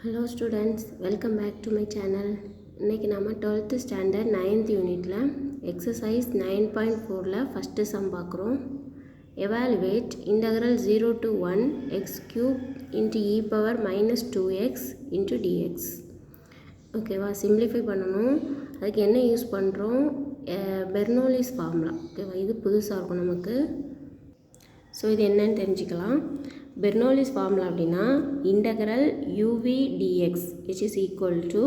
Hello students, welcome back to my channel. இன்னைக்கு நாம 12th standard 9th unitல exercise 9.4ல first sum பார்க்குறோம். Evaluate integral 0 to 1 x cube into e power minus 2x into dx. ஓகேவா, simplify பண்ணணும். அதுக்கு என்ன use பண்ணுறோம்? Bernoulli's formula. ஓகேவா, இது புதுசாக இருக்கும் நமக்கு. ஸோ இது என்னன்னு தெரிஞ்சுக்கலாம். பெர்னோலிஸ் ஃபார்முலா அப்படின்னா integral uv dx which is equal to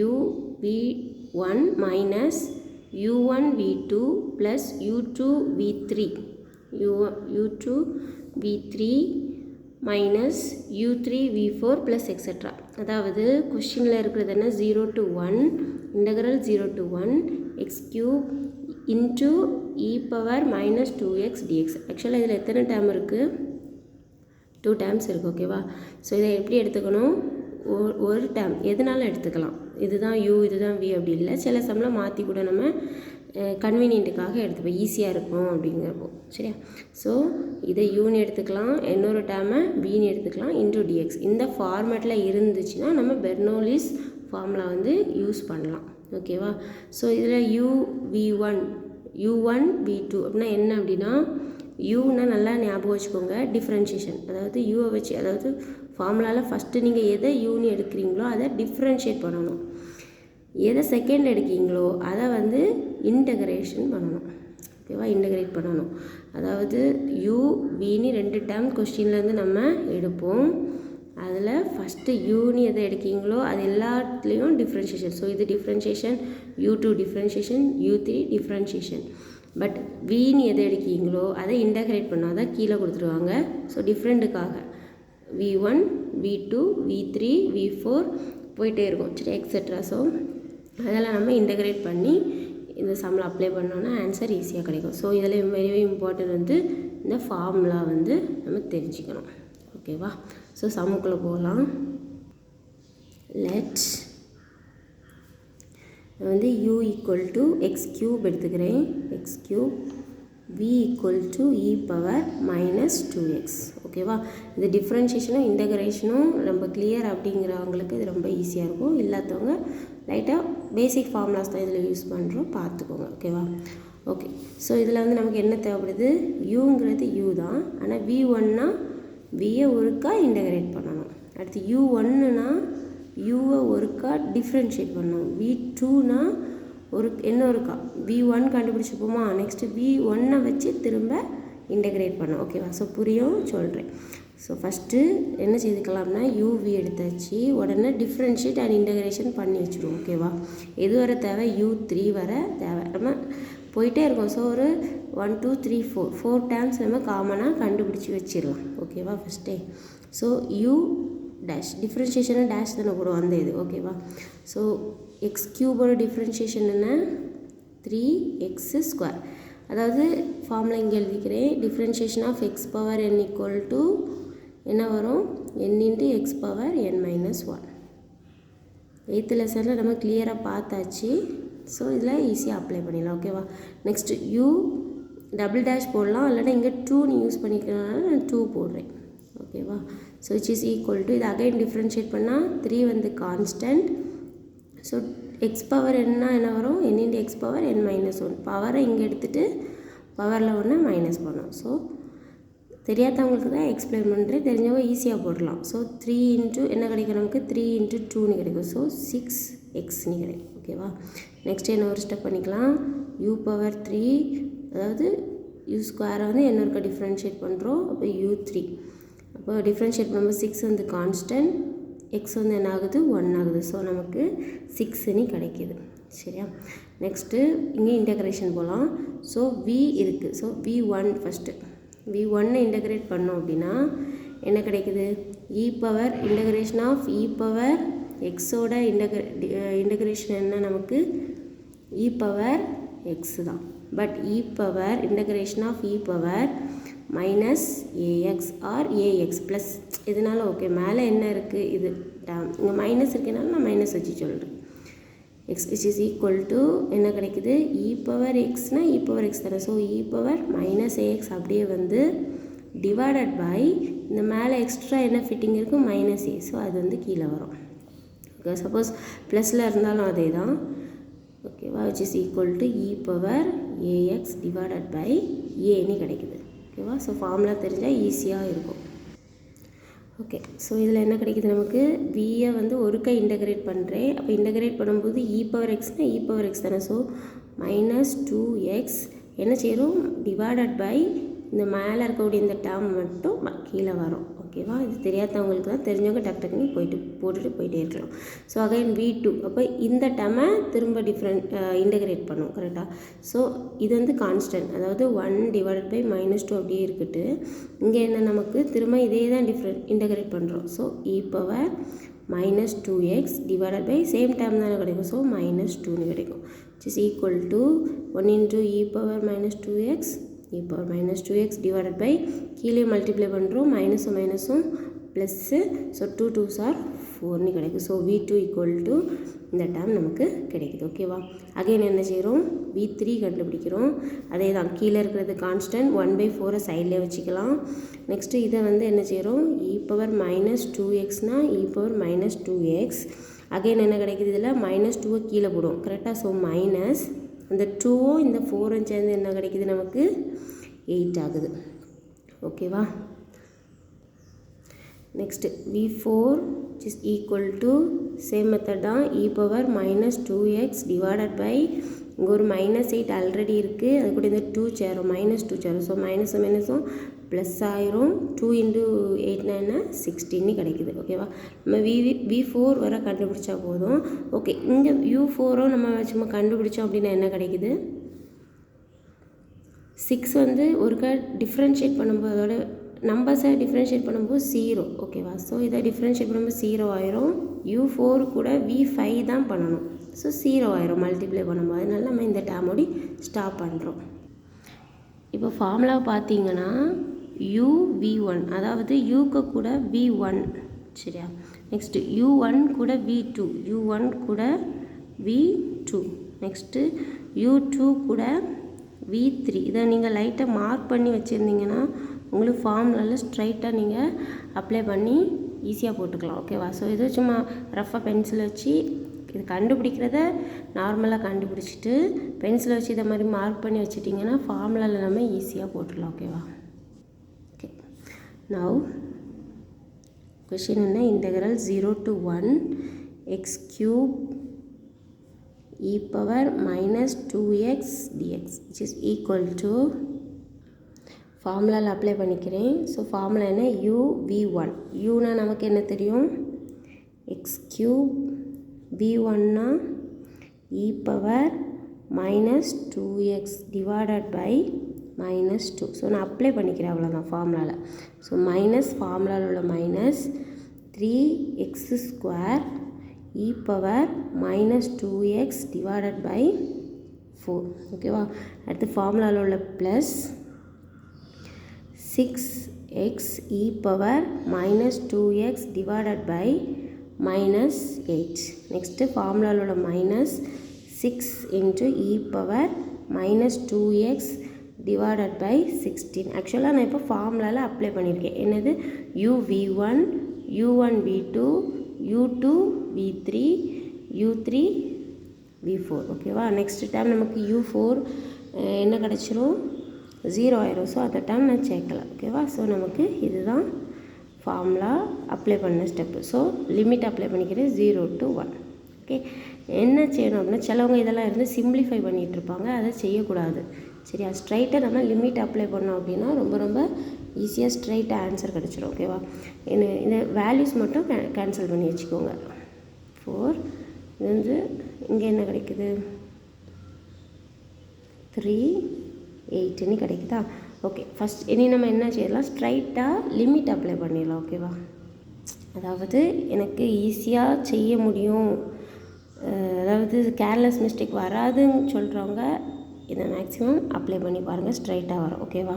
uv1 minus u1 v2 plus u2 v3 u2 v3 minus u3 v4 plus etc. அதாவது கொஸ்டினில் இருக்கிறது என்ன, 0 to 1 integral 0 to 1 x cube into e power minus 2x dx. ஆக்சுவலாக இதில் எத்தனை term இருக்குது? 2 terms இருக்குது. ஓகேவா, ஸோ இதை எப்படி எடுத்துக்கணும்? ஒரு டேர்ம் எதுனாலும் எடுத்துக்கலாம். இதுதான் u இதுதான் v அப்படி இல்லை. சில சம்லாம் மாற்றி கூட நம்ம கன்வீனியன்ட்டுக்காக எடுத்துப்போம், ஈஸியாக இருக்கும் அப்படிங்கிறப்போ. சரியா, ஸோ இதை யூன்னு எடுத்துக்கலாம், இன்னொரு டேர்மை வின்னு எடுத்துக்கலாம், இன்டூ டிஎக்ஸ். இந்த ஃபார்மேட்டில் இருந்துச்சுன்னா நம்ம பெர்னோலிஸ் ஃபார்முலா வந்து யூஸ் பண்ணலாம். ஓகேவா, ஸோ இதில் u1 v2 அப்படின்னா என்ன அப்படின்னா, யூன்னா நல்லா ஞாபகம் வச்சுக்கோங்க, டிஃப்ரென்ஷியேஷன். அதாவது யூவை வச்சு, அதாவது ஃபார்முலாவில் ஃபஸ்ட்டு நீங்கள் எதை யூன்னு எடுக்கிறீங்களோ அதை டிஃப்ரென்ஷியேட் பண்ணணும். எதை செகண்ட் எடுக்கிறீங்களோ அதை வந்து இன்டகிரேஷன் பண்ணணும். ஓகேவா, இன்டகிரேட் பண்ணணும். அதாவது யூ வின்னு 2 டேர்ம் கொஸ்டின்லேருந்து நம்ம எடுப்போம். அதில் ஃபஸ்ட்டு யூன்னு எதை எடுக்கிறீங்களோ அது எல்லாத்துலேயும் டிஃப்ரென்ஷியேஷன். ஸோ இது differentiation, u2 differentiation, u3 differentiation. But வின்னு எதை எடுக்கிறீங்களோ அதை இன்டகிரேட் பண்ணால் தான் கீழே கொடுத்துருவாங்க. So டிஃப்ரெண்ட்டுக்காக v1 v2 v3 v4 போயிட்டே இருக்கும். சரி, எக்ஸெட்ரா. ஸோ அதெல்லாம் நம்ம இன்டகிரேட் பண்ணி இந்த சம்மில் அப்ளை பண்ணோன்னா ஆன்சர் ஈஸியாக கிடைக்கும். ஸோ இதில் வெரி வெரி இம்பார்ட்டன்ட் வந்து இந்த ஃபார்முலா வந்து நம்ம தெரிஞ்சுக்கணும். ஓகேவா, ஸோ சம்முக்குள்ளே போகலாம். லெட் வந்து u equal to x cube எடுத்துக்கிறேன், x cube v equal to e power minus 2x. ஓகேவா, இது டிஃப்ரென்ஷியேஷனும் இன்டகிரேஷனும் ரொம்ப கிளியர் அப்படிங்கிறவங்களுக்கு இது ரொம்ப ஈஸியாக இருக்கும். இல்லாதவங்க லைட்டாக பேசிக் ஃபார்முலாஸ் தான் இதில் யூஸ் பண்ணுறோம், பார்த்துக்கோங்க. ஓகேவா, ஓகே. ஸோ இதில் வந்து நமக்கு என்ன தேவைப்படுது? யூங்கிறது u தான். ஆனால் v1னா வியை ஒருக்கா இன்டகிரேட் பண்ணணும். அடுத்து u1னா யூவை ஒருக்கா டிஃப்ரென்ஷியேட் பண்ணணும். v2னா இன்னொருக்கா v1 கண்டுபிடிச்சிப்போமா, நெக்ஸ்ட்டு v1 வச்சு திரும்ப இன்டகிரேட் பண்ணோம். ஓகேவா, ஸோ புரியும் சொல்கிறேன். ஸோ ஃபஸ்ட்டு என்ன செய்துக்கலாம்னா uv எடுத்தாச்சு, உடனே டிஃப்ரென்ஷியேட் அண்ட் இன்டகிரேஷன் பண்ணி வச்சுருவோம். ஓகேவா, எது வர தேவை? u3 வர தேவை. நம்ம போயிட்டே இருக்கோம். ஸோ ஒரு 1 2 3 4 டேர்ம்ஸ் நம்ம காமனாக கண்டுபிடிச்சி வச்சிடலாம். ஓகேவா, ஃபஸ்ட்டே. ஸோ u டேஷ் டிஃப்ரென்ஷியேஷனை டேஷ் தானே போடுவோம் அந்த இது. ஓகேவா, ஸோ எக்ஸ் க்யூபோட டிஃப்ரென்ஷியேஷன் என்ன? 3x². அதாவது ஃபார்முலா இங்கே எழுதிக்கிறேன். Differentiation of x power n equal to என்ன வரும்? n into x power n minus 1. 8th லெசனில் நம்ம கிளியராக பார்த்தாச்சு. ஸோ இதில் ஈஸியாக அப்ளை பண்ணிடலாம். ஓகேவா, நெக்ஸ்ட்டு u டபுள் டேஷ் போடலாம், இல்லைனா இங்கே 2 நீ யூஸ் பண்ணிக்கிறதுனால நான் 2 போடுறேன். ஓகேவா, so it is equal to, இது அகைன் டிஃப்ரென்ஷியேட் பண்ணால் 3 வந்து கான்ஸ்டன்ட். ஸோ எக்ஸ் பவர் என்ன வரும்? n into x power n minus 1. பவரை இங்கே எடுத்துகிட்டு பவரில் ஒன்று மைனஸ் பண்ணோம். ஸோ தெரியாதவங்களுக்கு தான் எக்ஸ்பிளைன் பண்ணுறேன், தெரிஞ்சவங்க ஈஸியாக போடலாம். ஸோ 3 இன்ட்டு என்ன கிடைக்கும் நமக்கு? 3 இன்ட்டு 2ன்னு கிடைக்கும். ஸோ 6xன்னு கிடைக்கும். ஓகேவா, நெக்ஸ்ட் என்ன ஒரு ஸ்டெப் பண்ணிக்கலாம். u பவர் 3, அதாவது u ஸ்கொயரை வந்து என்னொருக்க டிஃப்ரென்ஷியேட் பண்ணுறோம். அப்போ u3. அப்போ டிஃப்ரென்ஷியேட் பண்ணும்போது 6 வந்து கான்ஸ்டன்ட், எக்ஸ் வந்து என்ன ஆகுது? 1 ஆகுது. ஸோ நமக்கு 6ன்னு கிடைக்கிது. சரியா, நெக்ஸ்ட்டு இங்கே இன்டகிரேஷன் போகலாம். ஸோ v இருக்குது. So v1 first v1 integrate பண்ணோம் அப்படின்னா என்ன கிடைக்குது? E power integration of e power எக்ஸோட இன்டகிரேஷன் என்ன நமக்கு? இ பவர் எக்ஸ் தான். But e power integration of e power minus a x or a x plus இதனால ஓகே. மேலே என்ன இருக்குது? இது டேம் இங்கே மைனஸ் இருக்கனால நான் மைனஸ் வச்சு சொல்கிறேன். எக்ஸ் இஸ் ஈக்குவல் டு என்ன கிடைக்குது? இ பவர் எக்ஸ்னால் இ பவர் எக்ஸ் தானே. So e power minus ax அப்படியே வந்து டிவைடட் பை இந்த மேலே எக்ஸ்ட்ரா என்ன ஃபிட்டிங் இருக்கும் மைனஸ் ஏ, ஸோ அது வந்து கீழே வரும். ஓகே, சப்போஸ் ப்ளஸில் இருந்தாலும் அதே தான். ஓகேவா, which is equal to e power a x divided by ஏன்னு கிடைக்குது. ஓகேவா, ஸோ ஃபார்முலா தெரிஞ்சால் ஈஸியாக இருக்கும். ஓகே, ஸோ இதில் என்ன கிடைக்குது நமக்கு, வியை வந்து ஒருக்கா இன்டகிரேட் பண்ணுறேன். அப்போ இன்டகிரேட் பண்ணும்போது இ பவர் எக்ஸ்னால் இ பவர் எக்ஸ் தானே. ஸோ மைனஸ் 2x என்ன செய்கிறோம், டிவைடட் பை இந்த மேலே இருக்கக்கூடிய இந்த டேர்ம் மட்டும் கீழே வரும். ஓகேவா, இது தெரியாதவங்களுக்கு தான், தெரிஞ்சவங்க டக்கு டக்குன்னு போட்டுட்டு போயிட்டே இருக்கலாம். ஸோ அகைன் v2, அப்போ இந்த டேர்மை திரும்ப இன்டகிரேட் பண்ணும். கரெக்டாக. ஸோ இது வந்து கான்ஸ்டன்ட், அதாவது 1 டிவைடட் பை -2 அப்படியே இருக்கட்டு. இங்கே என்ன நமக்கு திரும்ப இதே தான் இன்டகிரேட் பண்ணுறோம். So e power -2x divided by same term தானே கிடைக்கும். ஸோ -2ன்னு கிடைக்கும். which is equal to 1 into e power -2x e power -2x divided by கீழே மல்டிப்ளை பண்ணுறோம், மைனஸும் மைனஸும் ப்ளஸ்ஸு. ஸோ 2 2s are 4ன்னு கிடைக்கும். ஸோ v2 ஈக்குவல் டு இந்த term நமக்கு கிடைக்குது. ஓகேவா, அகைன் என்ன செய்கிறோம், v3 கண்டுபிடிக்கிறோம். அதே தான், கீழே இருக்கிறது கான்ஸ்டன்ட், 1/4 சைட்லேயே வச்சுக்கலாம். நெக்ஸ்ட்டு இதை வந்து என்ன செய்கிறோம், e பவர் -2xனால் e பவர் -2x. அகைன் என்ன கிடைக்குது, இதில் -2 கீழே போடும். கரெக்டாக. ஸோ மைனஸ் அந்த 2ம் இந்த 4ம் சேர்ந்து என்ன கிடைக்குது நமக்கு 8 ஆகுது. ஓகேவா, next v4 is equal to same method தான், இ பவர் -2x டிவைடட் பை இங்கே ஒரு -8 ஆல்ரெடி இருக்குது, அது கூட இந்த 2 சேரும், -2 சேரும். ஸோ மைனஸும் மைனஸும் ப்ளஸ் ஆயிரும். 2 into 8 16 கிடைக்குது. ஓகேவா, நம்ம v4 வரை கண்டுபிடிச்சா போதும். ஓகே, இங்கே u4ம் நம்ம சும்மா கண்டுபிடிச்சோம் அப்படின்னா என்ன கிடைக்குது, 6 வந்து ஒருக்கா டிஃப்ரென்ஷியேட் பண்ணும்போது அதோட நம்பர்ஸை டிஃப்ரென்ஷியேட் பண்ணும்போது 0. ஓகேவா, ஸோ இதை டிஃப்ரென்ஷியேட் பண்ணும்போது 0 ஆயிரும். u4 கூட v5 தான் பண்ணணும். ஸோ 0 ஆயிரும் மல்டிப்ளை பண்ணும்போது. அதனால நம்ம இந்த டேர்மோடி ஸ்டாப் பண்ணுறோம். இப்போ ஃபார்முலா பார்த்தீங்கன்னா uv1, அதாவது யூக்கு கூட v1, சரியா. நெக்ஸ்ட்டு u1 கூட v2, u1 கூட v2, நெக்ஸ்ட்டு u2 கூட v3. இதை நீங்கள் லைட்டாக மார்க் பண்ணி வச்சுருந்தீங்கன்னா உங்களுக்கு ஃபார்முலாவில் ஸ்ட்ரைட்டாக நீங்கள் அப்ளை பண்ணி ஈஸியாக போட்டுக்கலாம். ஓகேவா, ஸோ இது சும்மா ரஃபாக பென்சில் வச்சு இது கண்டுபிடிக்கிறத நார்மலாக கண்டுபிடிச்சிட்டு பென்சிலை வச்சு இதை மாதிரி மார்க் பண்ணி வச்சுட்டிங்கன்னா ஃபார்முலாவில் நம்ம ஈஸியாக போட்டுடலாம். ஓகேவா. ஓகே, நவ் கொஷின் என்ன, integral 0 to 1 x³ e power -2x dx which is equal to ஃபார்முலாவில் அப்ளை பண்ணிக்கிறேன். ஸோ ஃபார்முலா என்ன, uv1, uனா நமக்கு என்ன தெரியும், x³ v1னா e power -2x divided by -2. So நான் அப்ளை பண்ணிக்கிறேன், அவ்வளோதான் ஃபார்முலாவில். ஸோ மைனஸ் ஃபார்முலாவில் உள்ள minus 3x² e power -2x divided by 4. ஓகேவா, அடுத்து ஃபார்முலாவில் உள்ள plus 6x e power -2x divided by -8. Next ஃபார்முலாவில் உள்ள minus 6 into e power -2x divided by 16. ஆக்சுவலாக நான் இப்போ ஃபார்முலாவில் அப்ளை பண்ணியிருக்கேன். என்னது, uv1, u1 v2, u2 v3, u3 v4. ஓகேவா, நெக்ஸ்ட் டைம் நமக்கு u4 என்ன கிடச்சிரும், 0 ஆயிரும். ஸோ அந்த டைம் நான் சேர்க்கலாம். ஓகேவா, ஸோ நமக்கு இதுதான் ஃபார்முலா அப்ளை பண்ண ஸ்டெப்பு. ஸோ லிமிட் அப்ளை பண்ணிக்கிறேன் 0 to 1. ஓகே, என்ன செய்யணும் அப்படின்னா, சிலவங்க இதெல்லாம் இருந்து சிம்பிளிஃபை பண்ணிகிட்ருப்பாங்க, அதை செய்யக்கூடாது. சரியா, ஸ்ட்ரைட்டாக நம்ம லிமிட் அப்ளை பண்ணோம் அப்படின்னா ரொம்ப ரொம்ப ஈஸியாக ஸ்ட்ரைட்டாக ஆன்சர் கிடச்சிரும். ஓகேவா, இந்த வேல்யூஸ் மட்டும் கேன்சல் பண்ணி வச்சுக்கோங்க. 4 இது வந்து இங்கே என்ன கிடைக்குது, 3 8ன்னு கிடைக்குதா. ஓகே, ஃபஸ்ட் இனி நம்ம என்ன செய்யலாம், ஸ்ட்ரைட்டாக லிமிட் அப்ளை பண்ணிடலாம். ஓகேவா, அதாவது எனக்கு ஈஸியாக செய்ய முடியும், அதாவது கேர்லெஸ் மிஸ்டேக் வராதுன்னு சொல்கிறவங்க இதை மேக்ஸிமம் அப்ளை பண்ணி பாருங்கள், ஸ்ட்ரைட்டாக வரும். ஓகேவா,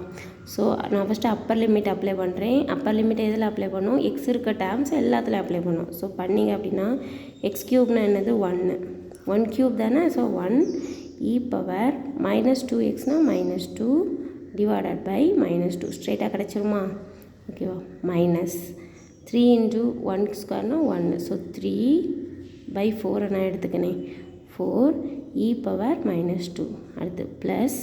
ஸோ நான் ஃபஸ்ட்டு அப்பர் லிமிட் அப்ளை பண்ணுறேன். அப்பர் லிமிட் எதில் அப்ளை பண்ணும், எக்ஸ் இருக்க டேர்ம்ஸ் எல்லாத்துலையும் அப்ளை பண்ணும். ஸோ பண்ணிங்க அப்படின்னா x³ என்னது, 1 தானே. ஸோ 1 e power -2xனா -2 டிவைடட் பை -2 ஸ்ட்ரைட்டாக கிடச்சிருமா. ஓகேவா மைனஸ் 3 into 1 ஸ்கொயர்னா 1 ஸோ 3/4 நான் எடுத்துக்கினேன் 4 e பவர் -2 அடுத்து ப்ளஸ்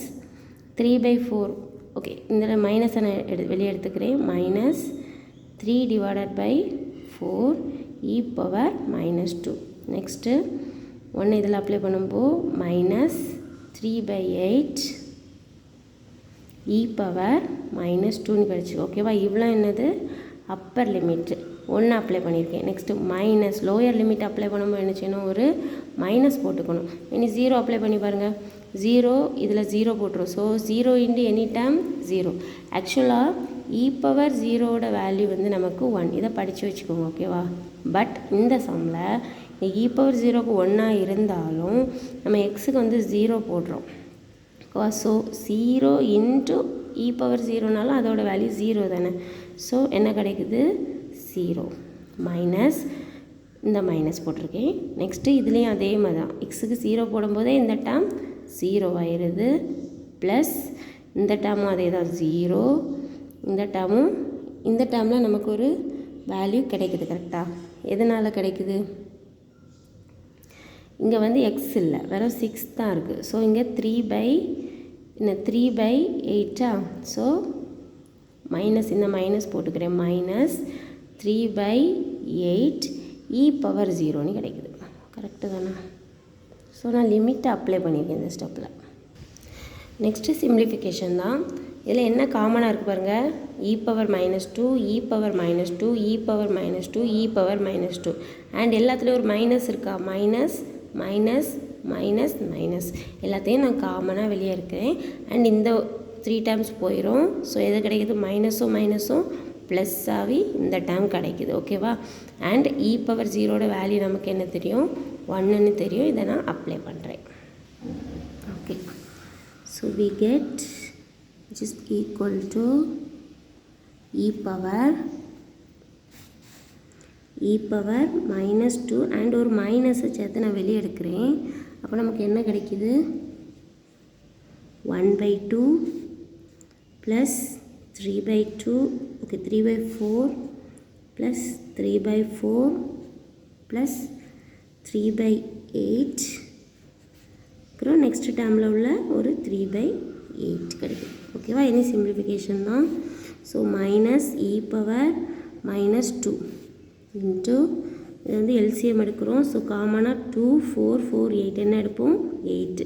3/4 ஓகே இந்த மைனஸை நான் வெளியே எடுத்துக்கிறேன் minus 3 divided by 4 e power -2 next 1 இதில் அப்ளை பண்ணும்போது மைனஸ் 3/8 e பவர் -2ன்னு கிடச்சி ஓகேவா இவ்வளோ என்னது அப்பர் லிமிட்டு 1 அப்ளை பண்ணியிருக்கேன் next minus lower limit apply பண்ணும்போது என்ன செய்யணும் ஒரு மைனஸ் போட்டுக்கணும் இனி 0 அப்ளை பண்ணி பாருங்கள் 0 இதில் 0 போட்டுரும் ஸோ 0 இன்ட்டு எனி டைம் 0 ஆக்சுவலாக e பவர் 0ஓட வேல்யூ வந்து நமக்கு 1 இதை படித்து வச்சுக்கோங்க ஓகேவா பட் இந்த சம்மில் e பவர் 0க்கு 1 இருந்தாலும் நம்ம எக்ஸுக்கு வந்து 0 போடுறோம் ஸோ 0 இன்ட்டு e பவர் 0நாலும் அதோட வேல்யூ 0 தானே ஸோ என்ன கிடைக்குது 0 மைனஸ் இந்த மைனஸ் போட்டிருக்கேன் நெக்ஸ்ட்டு இதுலேயும் அதே மாதிரி தான் எக்ஸுக்கு 0 போடும்போதே இந்த டேர்ம் 0 ஆயிடுது ப்ளஸ் இந்த டேர்மும் அதே தான் 0 இந்த டேர்மில் நமக்கு ஒரு வேல்யூ கிடைக்குது கரெக்டாக எதனால் கிடைக்குது இங்கே வந்து எக்ஸ் இல்லை வெறும் 6 தான் இருக்குது ஸோ இங்கே 3/8 ஸோ மைனஸ் இந்த மைனஸ் போட்டுக்கிறேன் மைனஸ் 3/8 e பவர் 0ன்னு கிடைக்குது கரெக்டு தானே ஸோ நான் லிமிட்டை அப்ளை பண்ணியிருக்கேன் இந்த ஸ்டெப்பில் நெக்ஸ்ட்டு சிம்ப்ளிஃபிகேஷன் தான் இதில் என்ன காமனாக இருக்குது பாருங்கள் e power -2 e power -2 e power -2 e power -2 and எல்லாத்துலேயும் ஒரு மைனஸ் இருக்கா மைனஸ் மைனஸ் மைனஸ் மைனஸ் எல்லாத்தையும் நான் காமனாக வெளியே இருக்கிறேன் அண்ட் இந்த 3 டைம்ஸ் போயிடும் ஸோ எது கிடைக்குது மைனஸும் ப்ளஸ் ஆகி இந்த டைம் கிடைக்குது ஓகேவா அண்ட் e பவர் 0ஓட வேல்யூ நமக்கு என்ன தெரியும் 1ன்னு தெரியும் இதை நான் அப்ளை பண்ணுறேன் okay so we get which is equal to e power -2 and ஒரு மைனஸை சேர்த்து நான் வெளியே எடுக்கிறேன் அப்போ நமக்கு என்ன கிடைக்குது 1/2 ப்ளஸ் 3/2 ஓகே 3/4 ப்ளஸ் 3/4 ப்ளஸ் 3/8 அப்புறம் நெக்ஸ்ட் டேர்மில் உள்ள ஒரு 3/8 கிடைக்கும் ஓகேவா இனி சிம்பிளிஃபிகேஷன் தான் so minus e power -2 into இது வந்து எல்சிஎம் எடுக்கிறோம் ஸோ காமனாக 2 4 4 8 என்ன எடுப்போம் 8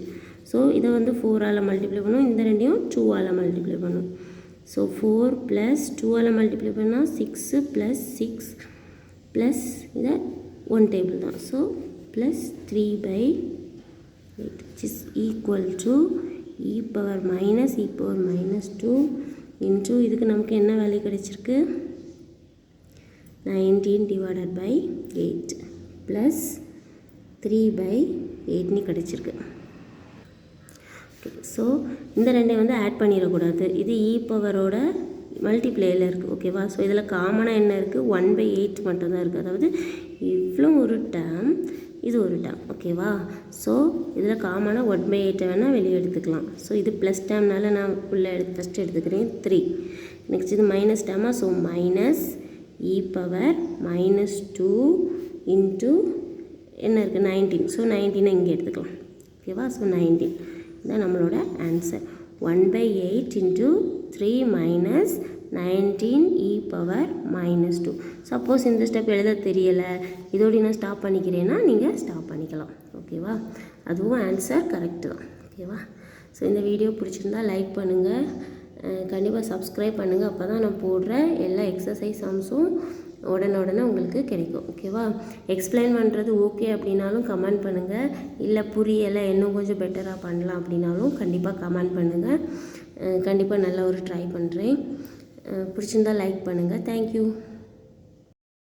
ஸோ இதை வந்து 4ஆல் மல்டிப்ளை பண்ணும் இந்த ரெண்டையும் 2ஆல் மல்டிப்ளை பண்ணும் ஸோ 4 ப்ளஸ் 2ஆல் மல்டிப்ளை பண்ணால் 6 ப்ளஸ் 6 ப்ளஸ் இதை 1 டேபிள் தான் so plus 3/8 which is equal to e power -2 into இதுக்கு நமக்கு என்ன வேல்யூ கிடைச்சிருக்கு 19 divided by 8 plus 3/8 கிடைச்சிருக்கு ஓகே ஸோ இந்த ரெண்டையும் வந்து ஆட் பண்ணிடக்கூடாது இது e பவரோட மல்டிப்ளேயில் இருக்குது ஓகேவா ஸோ இதில் காமனாக என்ன இருக்குது 1/8 மட்டும்தான் இருக்குது அதாவது இவ்வளோ ஒரு டேர்ம் இது ஒரு டேர்ம் ஓகேவா ஸோ இதில் காமனாக 1/8 வேணால் வெளியே எடுத்துக்கலாம் ஸோ இது ப்ளஸ் டேர்ம்னால நான் உள்ளே ஃபஸ்ட்டு எடுத்துக்கிறேன் 3 நெக்ஸ்ட் இது மைனஸ் டேர்மா so minus e power -2 into என்ன இருக்குது 19 ஸோ 19 இங்கே எடுத்துக்கலாம் ஓகேவா ஸோ 19 இதுதான் நம்மளோட answer 1/8 into 3 minus 19 e power -2 suppose இந்த ஸ்டெப் எழுத தெரியலை இதோடு நான் ஸ்டாப் பண்ணிக்கிறேன்னா நீங்கள் ஸ்டாப் பண்ணிக்கலாம் ஓகேவா அதுவும் ஆன்சர் கரெக்டு தான் ஓகேவா ஸோ இந்த வீடியோ பிடிச்சிருந்தா லைக் பண்ணுங்கள் கண்டிப்பாக சப்ஸ்கிரைப் பண்ணுங்கள் அப்போ தான் நான் போடுற எல்லா எக்ஸசைஸ் சம்ஸும் உடனே உங்களுக்கு கிடைக்கும் ஓகேவா எக்ஸ்பிளைன் பண்ணுறது ஓகே அப்படின்னாலும் கமெண்ட் பண்ணுங்கள் இல்லை புரியலை இன்னும் கொஞ்சம் பெட்டராக பண்ணலாம் அப்படின்னாலும் கண்டிப்பாக கமெண்ட் பண்ணுங்கள் கண்டிப்பாக நல்ல ஒரு ட்ரை பண்ணுறேன் பிடிச்சிருந்தால் லைக் பண்ணுங்கள் தேங்க்யூ